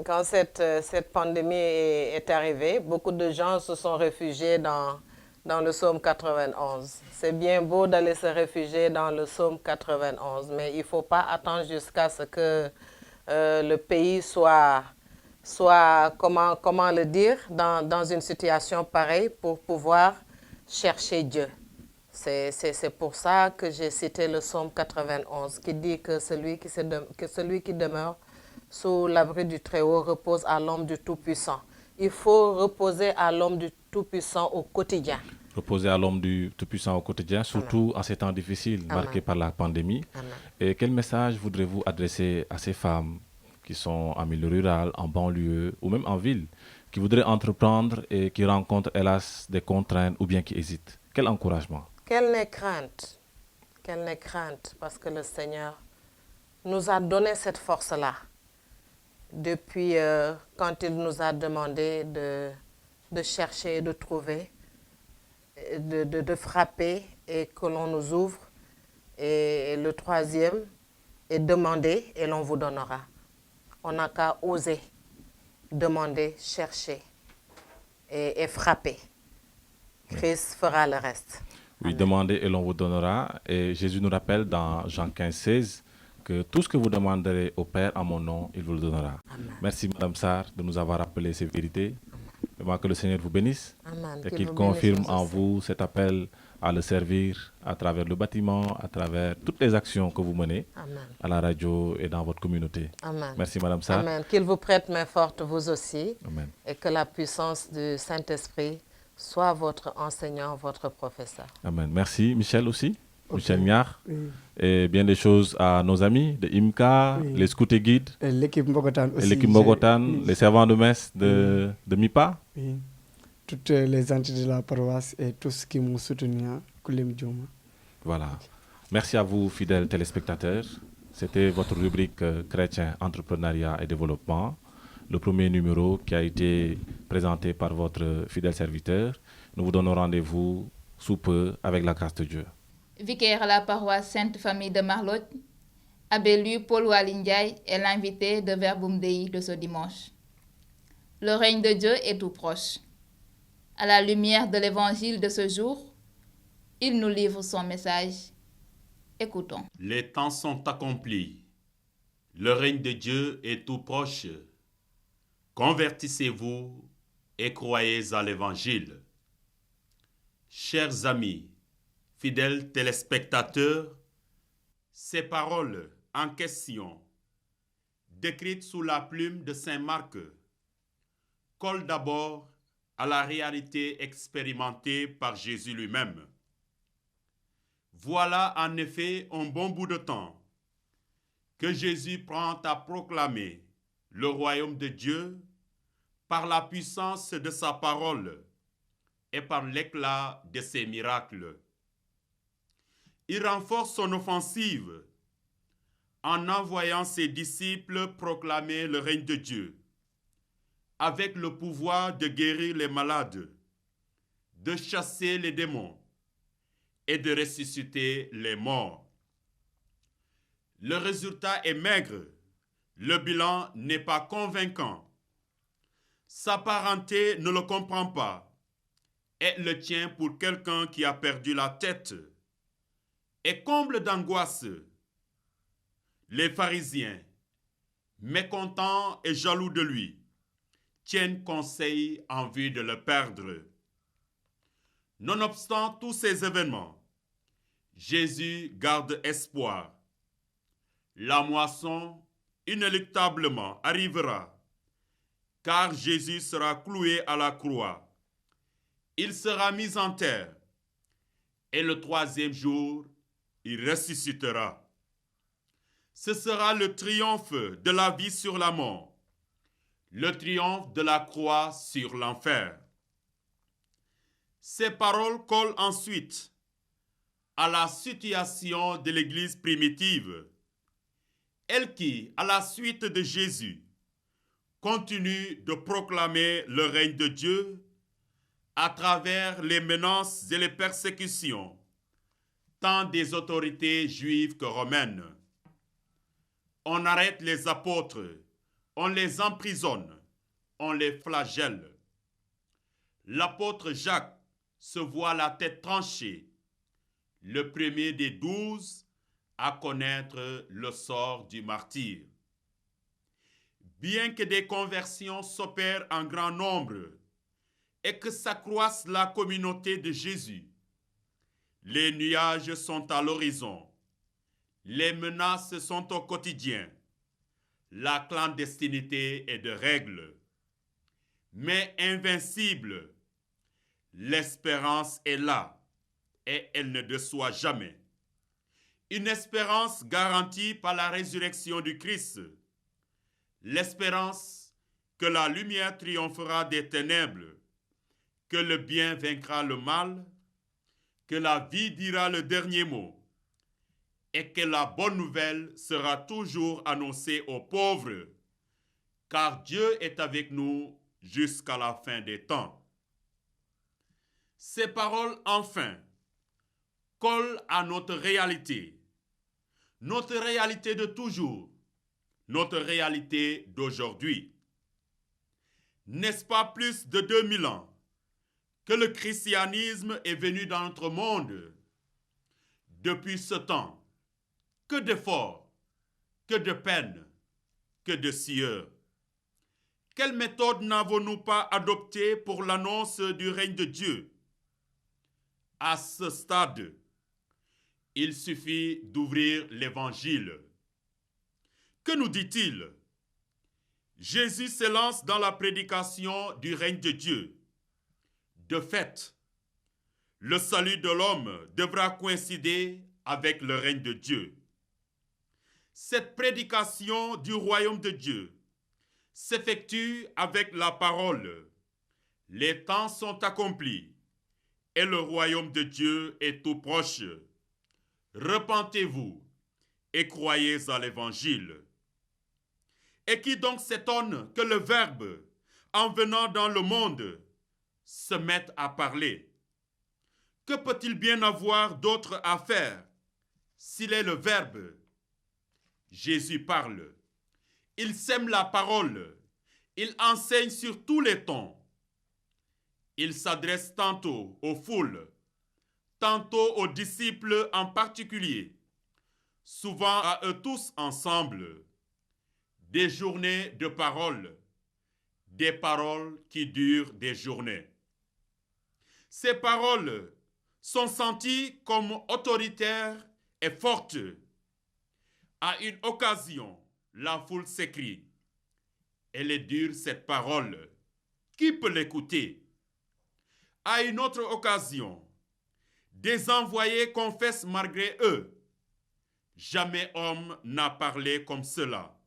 quand cette pandémie est arrivée, beaucoup de gens se sont réfugiés dans le psaume 91. C'est bien beau d'aller se réfugier dans le psaume 91, mais il ne faut pas attendre jusqu'à ce que le pays soit comment le dire, dans une situation pareille pour pouvoir chercher Dieu. C'est pour ça que j'ai cité le psaume 91 qui dit que celui qui demeure sous l'abri du Très-Haut repose à l'ombre du Tout-Puissant. Il faut reposer à l'ombre du Tout-Puissant au quotidien. Reposer à l'ombre du Tout-Puissant au quotidien, surtout en ces temps difficiles marqués par la pandémie. Amen. Et quel message voudrez-vous adresser à ces femmes qui sont en milieu rural, en banlieue ou même en ville, qui voudraient entreprendre et qui rencontrent hélas des contraintes ou bien qui hésitent? Quel encouragement? Quelle n'est crainte, parce que le Seigneur nous a donné cette force-là depuis quand il nous a demandé de chercher, de trouver, de frapper et que l'on nous ouvre. Et le troisième est demander et l'on vous donnera. On n'a qu'à oser demander, chercher et frapper. Christ fera le reste. Oui, demandez et l'on vous donnera. Et Jésus nous rappelle dans Jean 15, 16 que tout ce que vous demanderez au Père en mon nom, il vous le donnera. Amen. Merci Madame Sarr de nous avoir rappelé ces vérités. Vraiment que le Seigneur vous bénisse. Amen. Et Qu'il qu'il vous confirme bénisse en aussi. vous cet appel à le servir à travers le bâtiment, à travers toutes les actions que vous menez Amen. à la radio et dans votre communauté. Amen. Merci Madame Sarr. Amen. Qu'il vous prête main forte, vous aussi, Amen. et que la puissance du Saint-Esprit soit votre enseignant, votre professeur. Amen. Merci Michel aussi. Ok. Michel Niar. Oui. Et bien des choses à nos amis de IMCA, Oui. les scouts et guides, Et l'équipe Mogotan et aussi. l'équipe Mogotan, Oui. les servants de messe de MIPA. Oui. Toutes les entités de la paroisse et tous ceux qui m'ont soutenu, hein, Koulim Djouma. Voilà. Merci à vous, fidèles téléspectateurs. C'était votre rubrique Chrétien, Entrepreneuriat et Développement, le premier numéro qui a été présenté par votre fidèle serviteur. Nous vous donnons rendez-vous sous peu avec la grâce de Dieu. Vicaire à la paroisse Sainte Famille de Marlotte, Abbé Lu Paul Walindiaï est l'invité de Verbum Dei de ce dimanche. Le règne de Dieu est tout proche. À la lumière de l'évangile de ce jour, il nous livre son message. Écoutons. Les temps sont accomplis. Le règne de Dieu est tout proche. Convertissez-vous et croyez à l'évangile. Chers amis, fidèles téléspectateurs, ces paroles en question, décrites sous la plume de Saint Marc, collent d'abord à la réalité expérimentée par Jésus lui-même. Voilà en effet un bon bout de temps que Jésus prend à proclamer le royaume de Dieu par la puissance de sa parole et par l'éclat de ses miracles. Il renforce son offensive en envoyant ses disciples proclamer le règne de Dieu avec le pouvoir de guérir les malades, de chasser les démons et de ressusciter les morts. Le résultat est maigre, le bilan n'est pas convaincant. Sa parenté ne le comprend pas et le tient pour quelqu'un qui a perdu la tête. Et comble d'angoisse, les pharisiens, mécontents et jaloux de lui, tiennent conseil en vue de le perdre. Nonobstant tous ces événements, Jésus garde espoir. La moisson inéluctablement arrivera, car Jésus sera cloué à la croix. Il sera mis en terre, et le troisième jour, il ressuscitera. Ce sera le triomphe de la vie sur la mort, le triomphe de la croix sur l'enfer. Ces paroles collent ensuite à la situation de l'Église primitive, elle qui, à la suite de Jésus, continue de proclamer le règne de Dieu à travers les menaces et les persécutions, tant des autorités juives que romaines. On arrête les apôtres, on les emprisonne, on les flagelle. L'apôtre Jacques se voit la tête tranchée, le premier des 12 à connaître le sort du martyr. Bien que des conversions s'opèrent en grand nombre et que s'accroisse la communauté de Jésus, les nuages sont à l'horizon, les menaces sont au quotidien, la clandestinité est de règle. Mais invincible, l'espérance est là et elle ne déçoit jamais. Une espérance garantie par la résurrection du Christ. L'espérance que la lumière triomphera des ténèbres, que le bien vaincra le mal, que la vie dira le dernier mot et que la bonne nouvelle sera toujours annoncée aux pauvres, car Dieu est avec nous jusqu'à la fin des temps. Ces paroles, enfin, collent à notre réalité de toujours, notre réalité d'aujourd'hui. N'est-ce pas plus de 2000 ans que le christianisme est venu dans notre monde? Depuis ce temps, que d'efforts, que de peines, que de sueur. Quelle méthode n'avons-nous pas adoptée pour l'annonce du règne de Dieu? À ce stade, il suffit d'ouvrir l'Évangile. Que nous dit-il? Jésus s'élance dans la prédication du règne de Dieu. De fait, le salut de l'homme devra coïncider avec le règne de Dieu. Cette prédication du royaume de Dieu s'effectue avec la parole. Les temps sont accomplis et le royaume de Dieu est tout proche. Repentez-vous et croyez à l'Évangile. Et qui donc s'étonne que le Verbe, en venant dans le monde, se mette à parler? Que peut-il bien avoir d'autre à faire s'il est le Verbe? Jésus parle. Il sème la parole. Il enseigne sur tous les tons. Il s'adresse tantôt aux foules, tantôt aux disciples en particulier, souvent à eux tous ensemble. Des journées de paroles, des paroles qui durent des journées. Ces paroles sont senties comme autoritaires et fortes. À une occasion, la foule s'écrie. Elle est dure cette parole. Qui peut l'écouter? À une autre occasion, des envoyés confessent malgré eux. Jamais homme n'a parlé comme cela.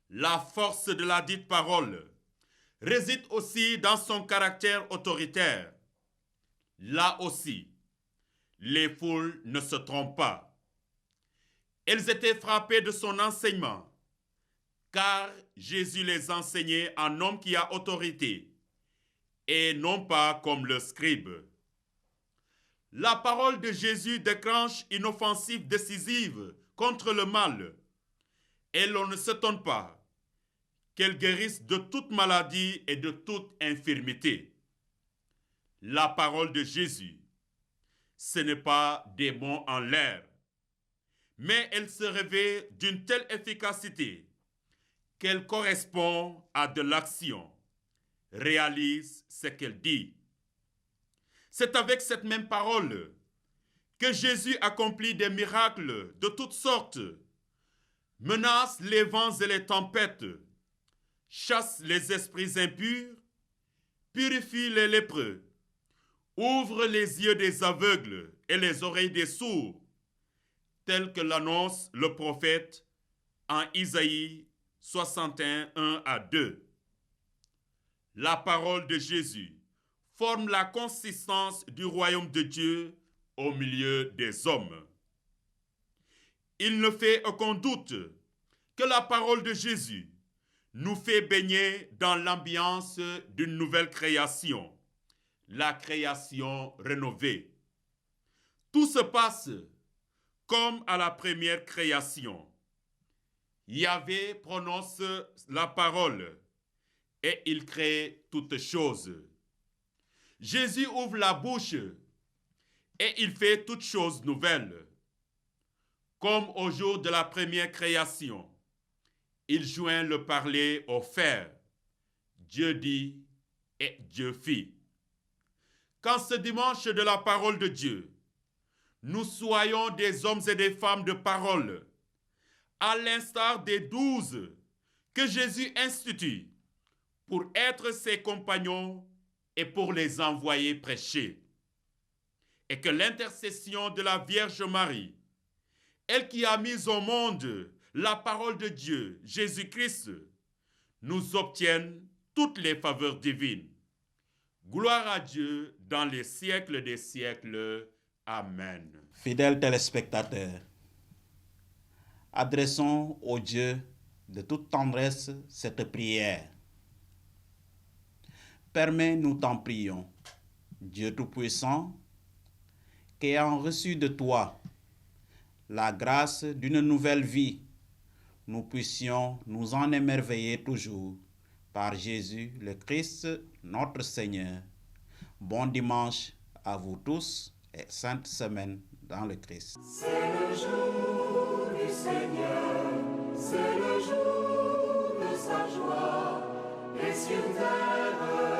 La force de la dite parole réside aussi dans son caractère autoritaire. Là aussi, les foules ne se trompent pas. Elles étaient frappées de son enseignement, car Jésus les enseignait en homme qui a autorité, et non pas comme le scribe. La parole de Jésus déclenche une offensive décisive contre le mal, et l'on ne s'étonne pas qu'elle guérisse de toute maladie et de toute infirmité. La parole de Jésus, ce n'est pas des mots en l'air, mais elle se révèle d'une telle efficacité qu'elle correspond à de l'action, réalise ce qu'elle dit. C'est avec cette même parole que Jésus accomplit des miracles de toutes sortes, menace les vents et les tempêtes, chasse les esprits impurs, purifie les lépreux, ouvre les yeux des aveugles et les oreilles des sourds, tel que l'annonce le prophète en Isaïe 61, 1 à 2. La parole de Jésus forme la consistance du royaume de Dieu au milieu des hommes. Il ne fait aucun doute que la parole de Jésus nous fait baigner dans l'ambiance d'une nouvelle création, la création rénovée. Tout se passe comme à la première création. Yahvé prononce la parole et il crée toutes choses. Jésus ouvre la bouche et il fait toutes choses nouvelles. Comme au jour de la première création, il joint le parler au faire. Dieu dit et Dieu fit. Qu'en ce dimanche de la parole de Dieu, nous soyons des hommes et des femmes de parole, à l'instar des 12 que Jésus institue pour être ses compagnons et pour les envoyer prêcher. Et que l'intercession de la Vierge Marie, elle qui a mis au monde la parole de Dieu, Jésus-Christ, nous obtienne toutes les faveurs divines. Gloire à Dieu dans les siècles des siècles. Amen. Fidèles téléspectateurs, adressons au Dieu de toute tendresse cette prière. Permets, nous t'en prions, Dieu Tout-Puissant, qu'ayant reçu de toi la grâce d'une nouvelle vie, nous puissions nous en émerveiller toujours par Jésus le Christ, notre Seigneur. Bon dimanche à vous tous et sainte semaine dans le Christ. C'est le jour du Seigneur, c'est le jour de sa joie, et sur terre